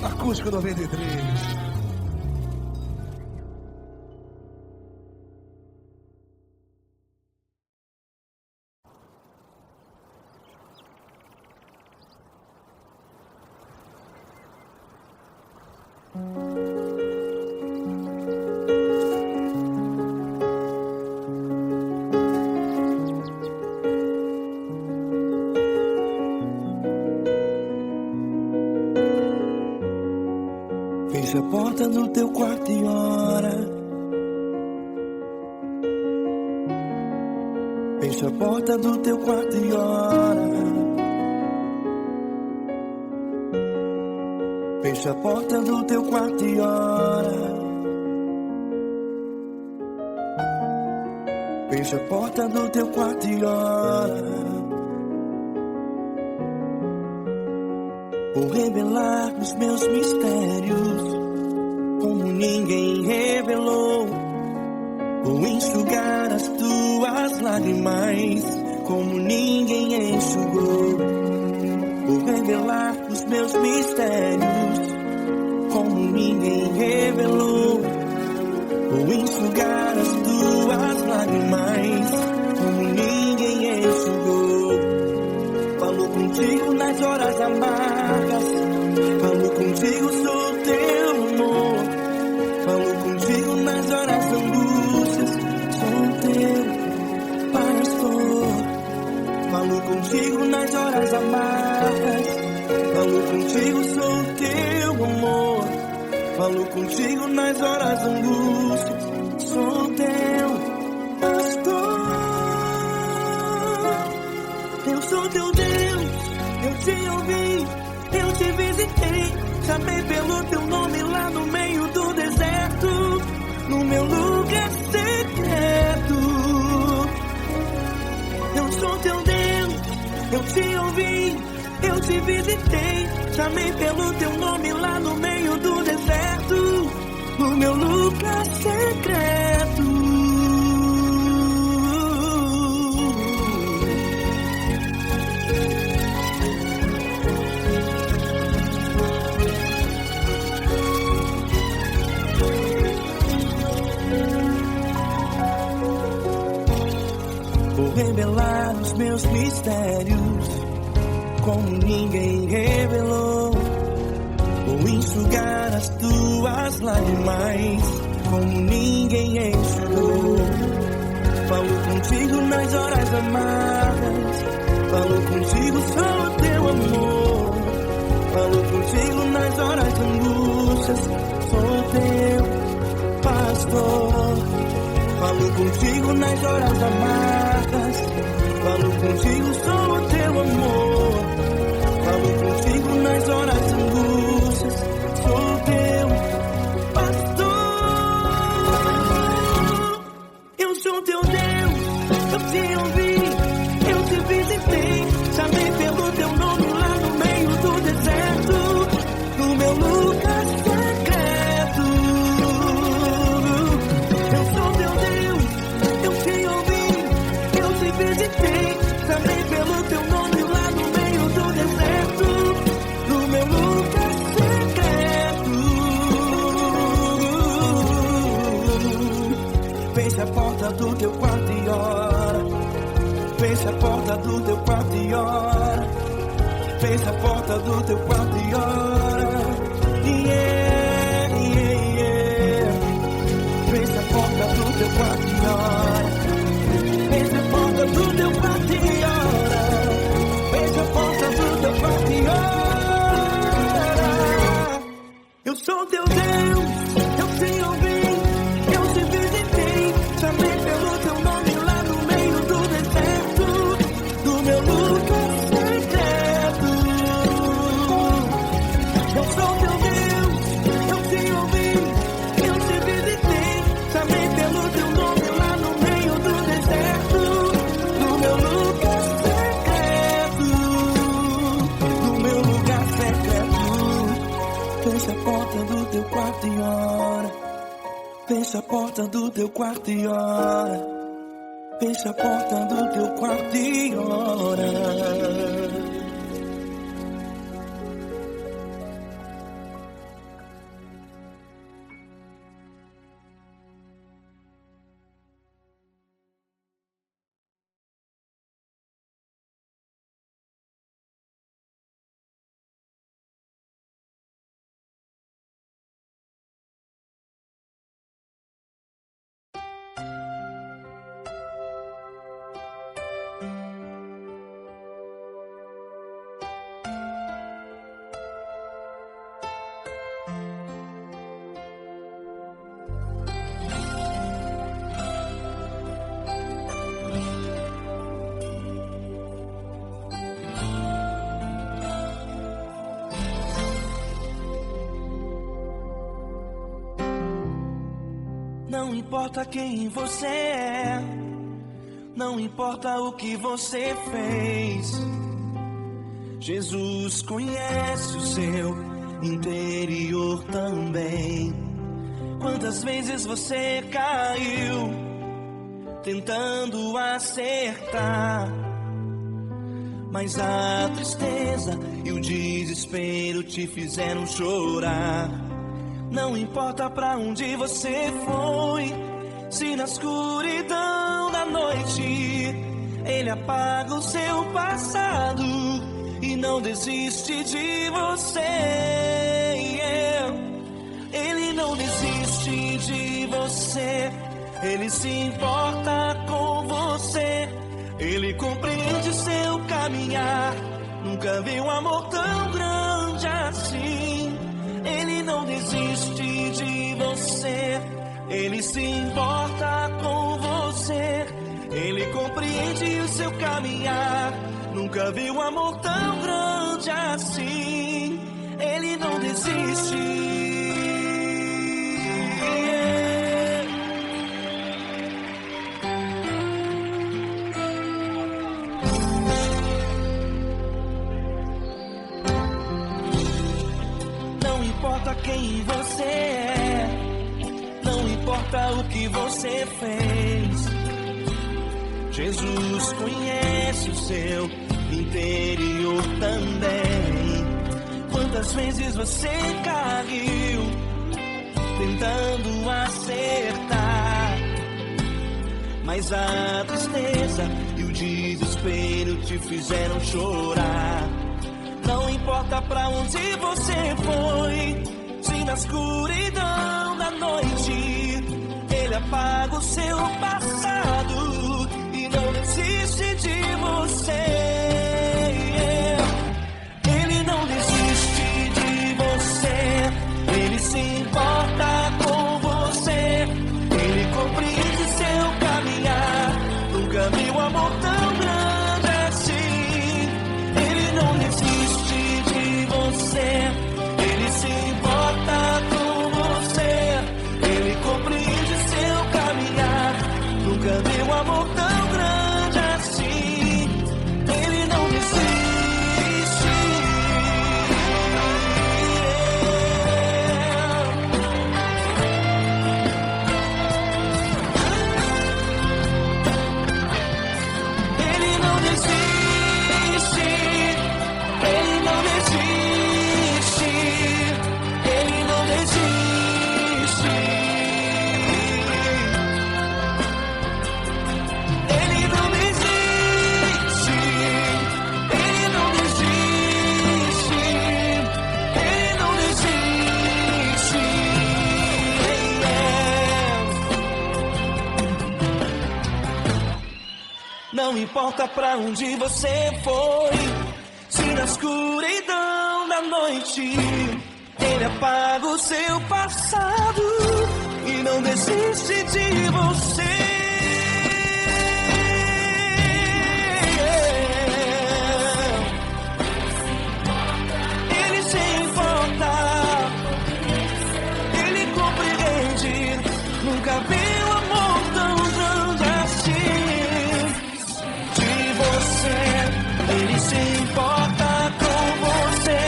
Acústico 93. Fecha a porta do teu quarto e ora. Fecha a porta do teu quarto e ora. Fecha a porta do teu quarto e ora. Fecha a porta do teu quarto e ora. Vou revelar os meus mistérios como ninguém revelou. Vou enxugar as tuas lágrimas como ninguém enxugou. Vou revelar os meus mistérios como ninguém revelou. Vou enxugar as tuas lágrimas como ninguém enxugou. Falo contigo nas horas amargas, falo contigo, sou teu amor. Falo contigo nas horas angústias, sou teu pastor. Falo contigo nas horas amargas, falo contigo, sou teu amor. Falo contigo nas horas angústias, sou teu pastor. Eu sou teu Deus, eu te ouvi, eu te visitei. Chamei pelo teu nome lá no meio do deserto, no meu lugar secreto. Eu sou teu Deus, eu te ouvi, eu te visitei. Chamei pelo teu nome lá no meio do deserto, no meu lugar secreto. Vou revelar os meus mistérios como ninguém revelou. Vou enxugar as tuas lágrimas como ninguém enxugou. Falo contigo nas horas amargas, falo contigo, sou teu amor. Falo contigo nas horas angústias, sou teu pastor. Falo contigo nas horas amargas, falo contigo, sou teu amor. Falo contigo nas horas angústias, sou teu pastor. Eu sou teu Deus, eu te ouvi, eu te visitei. Chamei pelo teu nome lá no meio do deserto, no meu lugar secreto. Eu sou teu Deus, eu te ouvi, eu te visitei. Chamei pelo teu nome lá no meio do deserto, no meu lugar secreto. Fecha a porta do teu quarto e ora. Fecha a porta do teu quarto e ora. Fecha a porta do teu quarto e ora. Yeah, yeah, yeah. Fecha a porta do teu quarto e ora. Fecha a porta do teu quarto e ora. Fecha a porta do teu quarto e ora. Eu sou teu Deus, eu te ouvi, eu te visitei. Chamei pelo teu nome lá no meio do deserto, do meu lugar secreto. Eu sou teu Deus, eu te ouvi, eu te visitei. Chamei pelo teu nome lá no meio do deserto, no meu lugar secreto, no meu lugar secreto. Fecha a porta do teu quarto e ora. Fecha a porta do teu quarto e ora. Fecha a porta do teu quarto e ora. Não importa quem você é, não importa o que você fez, Jesus conhece o seu interior também. Quantas vezes você caiu tentando acertar, mas a tristeza e o desespero te fizeram chorar. Não importa pra onde você foi, se na escuridão da noite Ele apaga o seu passado e não desiste de você. Ele não desiste de você, Ele se importa com você, Ele compreende seu caminhar. Nunca vi um amor tão grande assim. Ele não desiste de você, Ele se importa com você, Ele compreende o seu caminhar. Nunca vi um amor tão grande assim. Ele não desiste. Não importa quem você é, não importa o que você fez, Jesus conhece o seu interior também. Quantas vezes você caiu tentando acertar, mas a tristeza e o desespero te fizeram chorar. Não importa pra onde você foi, se na escuridão da noite Ele apaga o seu passado e não desiste de você. Ele não desiste de você, Ele se importa com você, Ele compreende seu caminhar. Nunca vi um amor tão grande assim. Ele não desiste de você, Ele se importa com você, Ele compreende seu caminhar. Nunca vi um amor tão grande assim. Ele não desiste. Ele não desiste. Ele não desiste. Ele não desiste. Ele não desiste. Ele não desiste. Ele não desiste. Não importa pra onde você foi, se na escuridão da noite Ele apaga o seu passado e não desiste de você. Ele se importa, Ele compreende. Nunca vi um amor tão grande assim. De você, Ele se importa com você,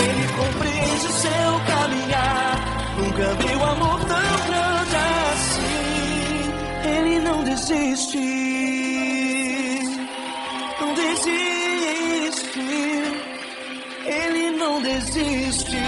Ele compreende seu caminhar. Nunca vi um amor tão grande assim. Ele não desiste, não desiste. Ele não desiste.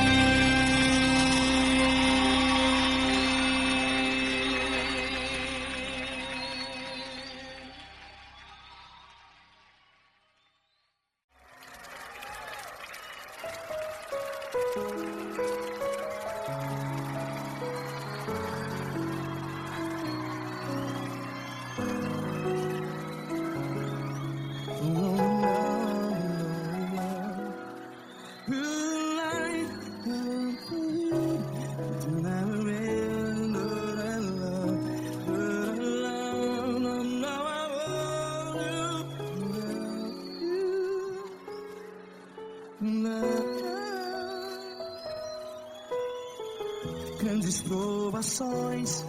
Grandes provações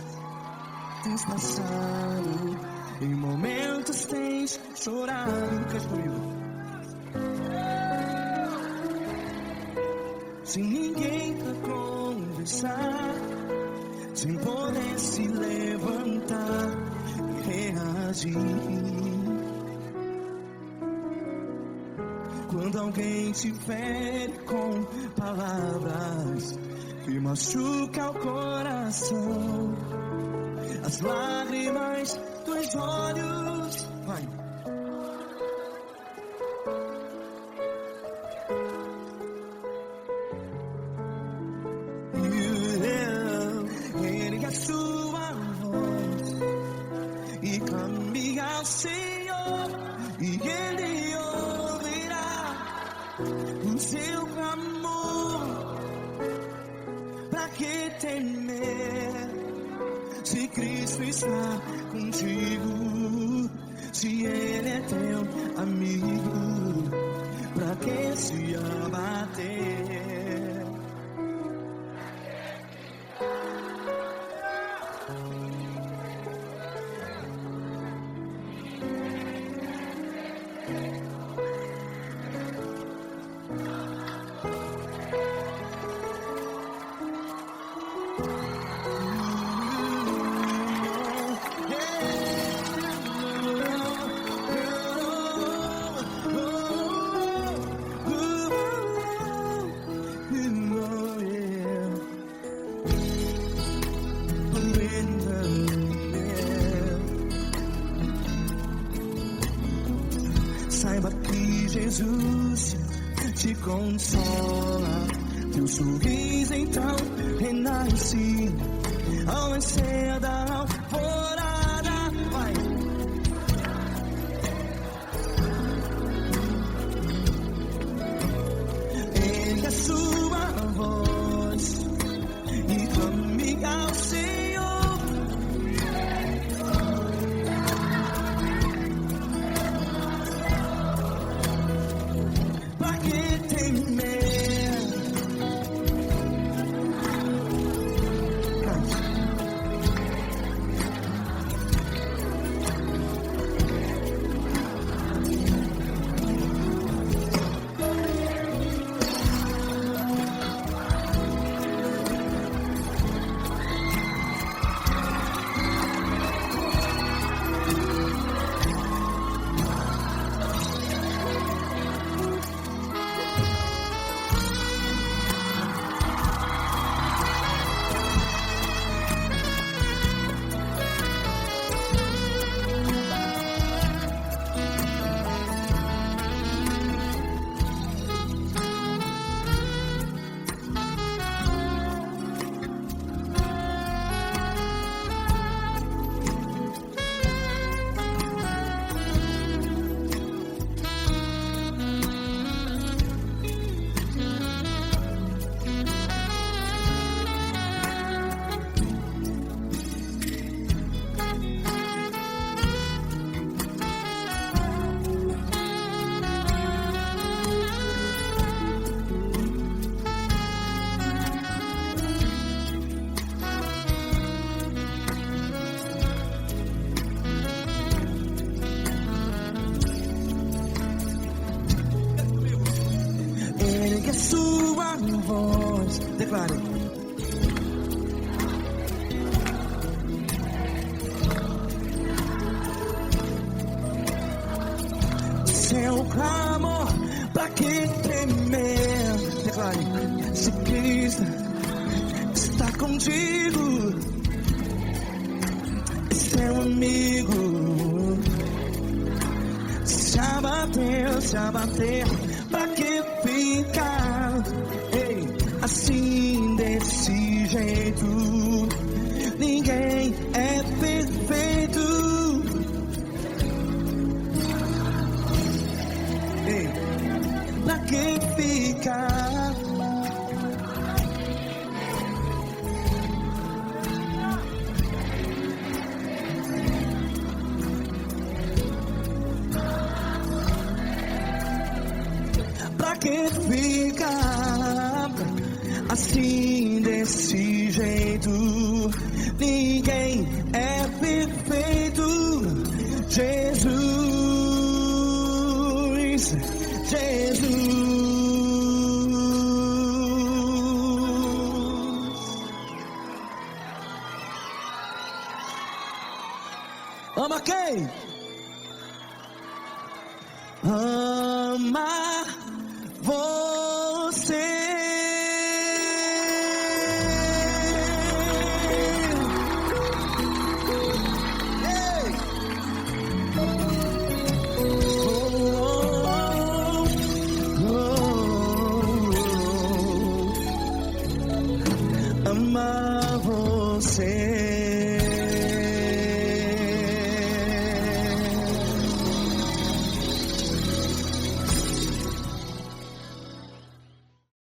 tens passado, em momentos tens chorado. Cante comigo. Sem ninguém pra conversar, sem poder se levantar e reagir. Quando alguém te fere com palavras que machuca o coração, as lágrimas dos olhos, vai. Ergue a sua voz e clame ao Senhor, e Ele ouvirá o seu clamor. Pra que temer, se Cristo está contigo? Se Ele é teu amigo, pra que se abater? Saiba que Jesus te consola, teu sorriso então renasce ao nascer da alvorada. Vai. Ergue a sua voz e clame ao Senhor. Sua voz, declare. Seu clamor, pra que temer? Declare. Se Cristo está contigo, seu amigo, se abater, pra que ficar, ei, assim desse jeito? Ninguém é perfeito. Ei, pra que ficar? Pra que ficar assim desse jeito? Ninguém é perfeito, Jesus, Jesus. Ama quem? Ama você.